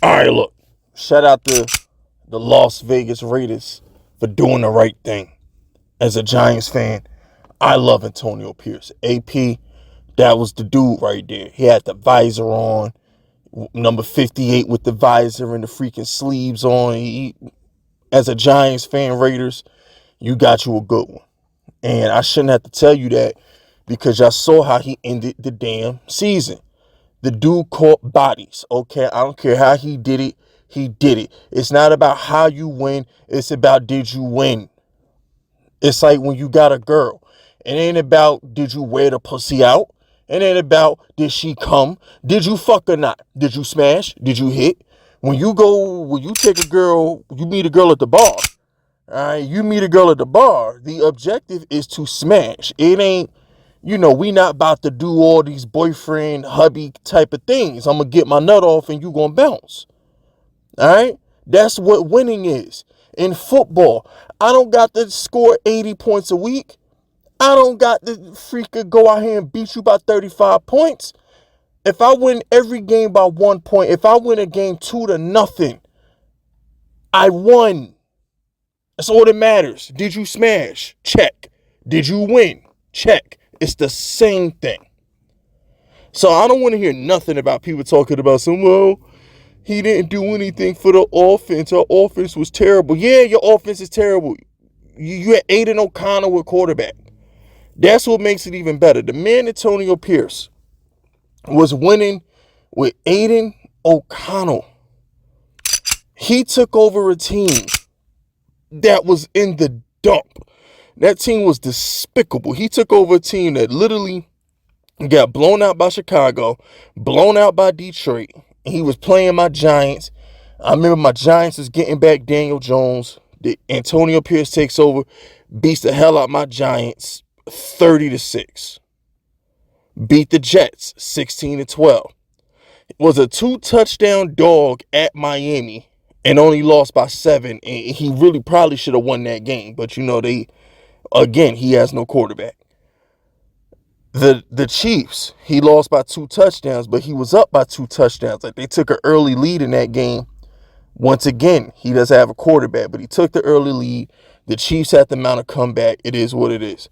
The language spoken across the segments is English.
All right, look. Shout out to the Las Vegas Raiders for doing the right thing. As a Giants fan, I love Antonio Pierce. AP, that was the dude right there. He had the visor on, number 58 with the visor and the freaking sleeves on. As a Giants fan, Raiders, you got you a good one. And I shouldn't have to tell you that because y'all saw how he ended the damn season. The dude caught bodies, okay? I don't care how he did it. He did it. It's not about how you win. It's about did you win. It's like when you got a girl. It ain't about did you wear the pussy out. It ain't about did she come. Did you fuck or not? Did you smash? Did you hit? When you take a girl, you meet a girl at the bar. All right, you meet a girl at the bar. The objective is to smash. It ain't, we not about to do all these boyfriend, hubby type of things. I'm going to get my nut off and you going to bounce. All right? That's what winning is. In football, I don't got to score 80 points a week. I don't got to freaking go out here and beat you by 35 points. If I win every game by 1 point, if I win a game 2-0, I won. That's all that matters. Did you smash? Check. Did you win? Check. It's the same thing. So I don't want to hear nothing about people talking about he didn't do anything for the offense. Our offense was terrible. Yeah, your offense is terrible. You had Aiden O'Connell with quarterback. That's what makes it even better. The man Antonio Pierce was winning with Aiden O'Connell. He took over a team that was in the dump. That team was despicable. He took over a team that literally got blown out by Chicago, blown out by Detroit. He was playing my Giants. I remember my Giants was getting back Daniel Jones. Antonio Pierce takes over, beats the hell out my Giants 30-6. Beat the Jets 16-12. Was a 2-touchdown dog at Miami and only lost by 7. And he really probably should have won that game. But he has no quarterback. The Chiefs, he lost by 2 touchdowns, but he was up by 2 touchdowns. Like they took an early lead in that game. Once again, he doesn't have a quarterback, but he took the early lead. The Chiefs had to mount a comeback. It is what it is.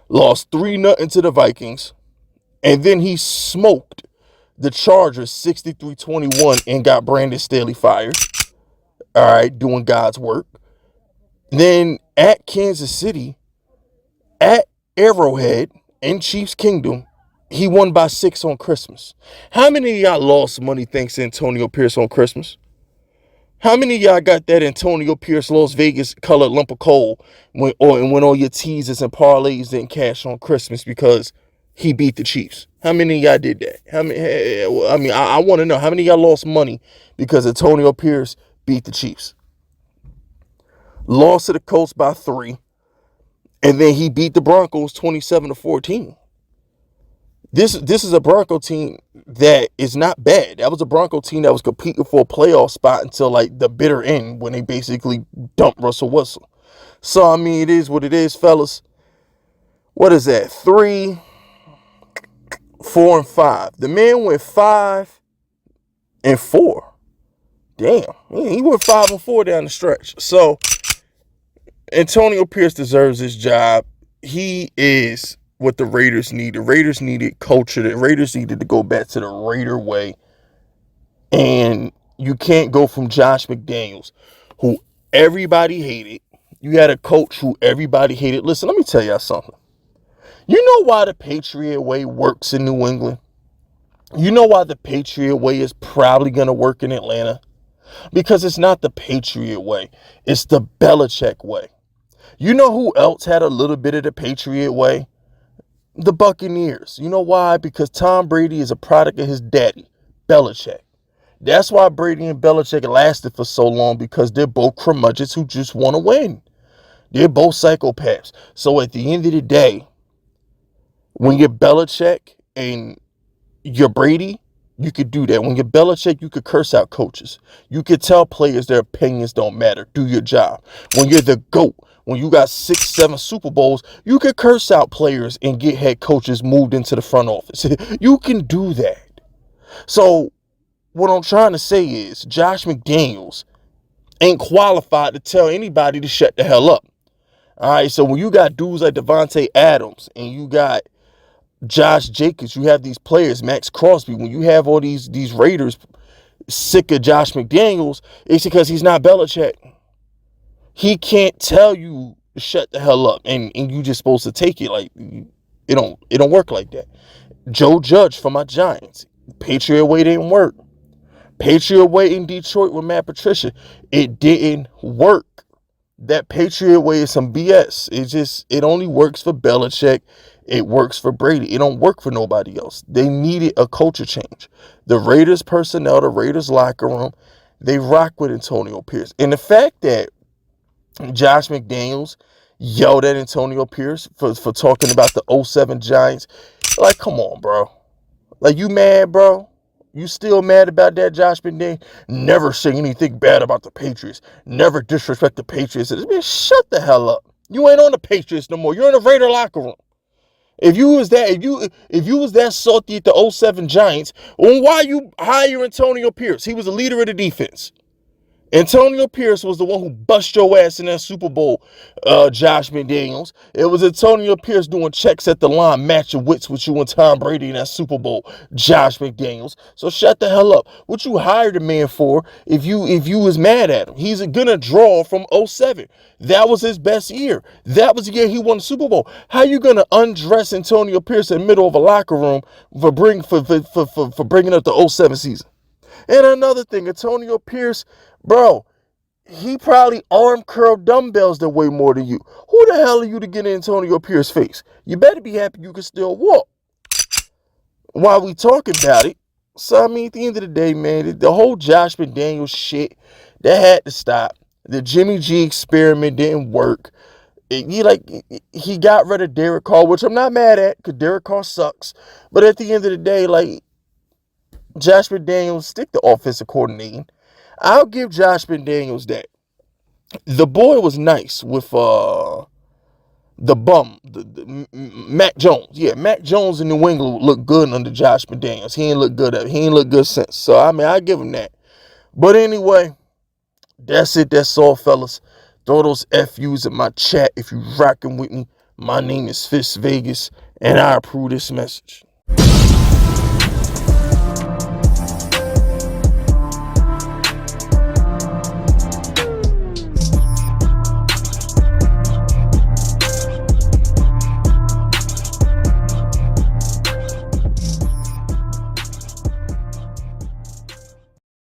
Lost 3-0 to the Vikings, and then he smoked the Chargers 63-21 and got Brandon Staley fired. All right, doing God's work. Then at Kansas City, at Arrowhead, in Chiefs Kingdom, he won by 6 on Christmas. How many of y'all lost money thanks to Antonio Pierce on Christmas? How many of y'all got that Antonio Pierce Las Vegas colored lump of coal when all your teasers and parlays didn't cash on Christmas because he beat the Chiefs? How many of y'all did that? I want to know how many of y'all lost money because Antonio Pierce beat the Chiefs. Lost to the Colts by 3. And then he beat the Broncos 27-14. This is a Bronco team that is not bad. That was a Bronco team that was competing for a playoff spot until like the bitter end when they basically dumped Russell Wilson. So, it is what it is, fellas. What is that? 3, 4, and 5. The man went 5-4. Damn. He went 5-4 down the stretch. So, Antonio Pierce deserves his job. He is what the Raiders need. The Raiders needed culture. The Raiders needed to go back to the Raider way. And you can't go from Josh McDaniels, who everybody hated. You had a coach who everybody hated. Listen, let me tell y'all something. You know why the Patriot way works in New England? You know why the Patriot way is probably going to work in Atlanta? Because it's not the Patriot way. It's the Belichick way. You know who else had a little bit of the Patriot way? The Buccaneers. You know why? Because Tom Brady is a product of his daddy, Belichick. That's why Brady and Belichick lasted for so long, because they're both curmudgeons who just want to win. They're both psychopaths. So at the end of the day, when you're Belichick and you're Brady, you could do that. When you're Belichick, you could curse out coaches. You could tell players their opinions don't matter. Do your job. When you're the GOAT, when you got 6, 7 Super Bowls, you could curse out players and get head coaches moved into the front office. You can do that. So what I'm trying to say is Josh McDaniels ain't qualified to tell anybody to shut the hell up. All right, so when you got dudes like Devontae Adams and you got Josh Jacobs, you have these players, Max Crosby, when you have all these Raiders sick of Josh McDaniels, it's because he's not Belichick. He can't tell you to shut the hell up, and you just supposed to take it. Like, it don't work like that. Joe Judge for my Giants. Patriot way didn't work. Patriot way in Detroit with Matt Patricia, it didn't work. That Patriot way is some BS. It only works for Belichick. It works for Brady. It don't work for nobody else. They needed a culture change. The Raiders personnel, the Raiders locker room, they rock with Antonio Pierce. And the fact that Josh McDaniels yelled at Antonio Pierce for talking about the '07 Giants, like, come on, bro. Like, you mad, bro? You still mad about that, Josh McDaniels? Never say anything bad about the Patriots. Never disrespect the Patriots. Man, shut the hell up. You ain't on the Patriots no more. You're in the Raider locker room. If you was that salty at the '07 Giants, well, why you hire Antonio Pierce? He was the leader of the defense. Antonio Pierce was the one who bust your ass in that Super Bowl, Josh McDaniels. It was Antonio Pierce doing checks at the line, matching wits with you and Tom Brady in that Super Bowl, Josh McDaniels. So shut the hell up. What you hired a man for if you was mad at him? He's gonna draw from '07. That was his best year. That was the year he won the Super Bowl. How you gonna undress Antonio Pierce in the middle of a locker room for bringing up the '07 season? And another thing, Antonio Pierce, bro, he probably arm curl dumbbells that weigh more than you. Who the hell are you to get in Antonio Pierce's face? You better be happy you can still walk. While we talk about it, so I mean, at the end of the day, man, the whole Josh McDaniels shit, that had to stop. The Jimmy G experiment didn't work. He got rid of Derek Carr, which I'm not mad at, because Derek Carr sucks. But at the end of the day, like, Josh McDaniels, stick to offensive coordinating. I'll give Josh McDaniels that. The boy was nice with the bum, Mac Jones. Yeah, Mac Jones in New England looked good under Josh McDaniels. He ain't look good since. So I mean, I give him that. But anyway, that's it. That's all, fellas. Throw those FUs in my chat if you rocking with me. My name is Fist Vegas, and I approve this message.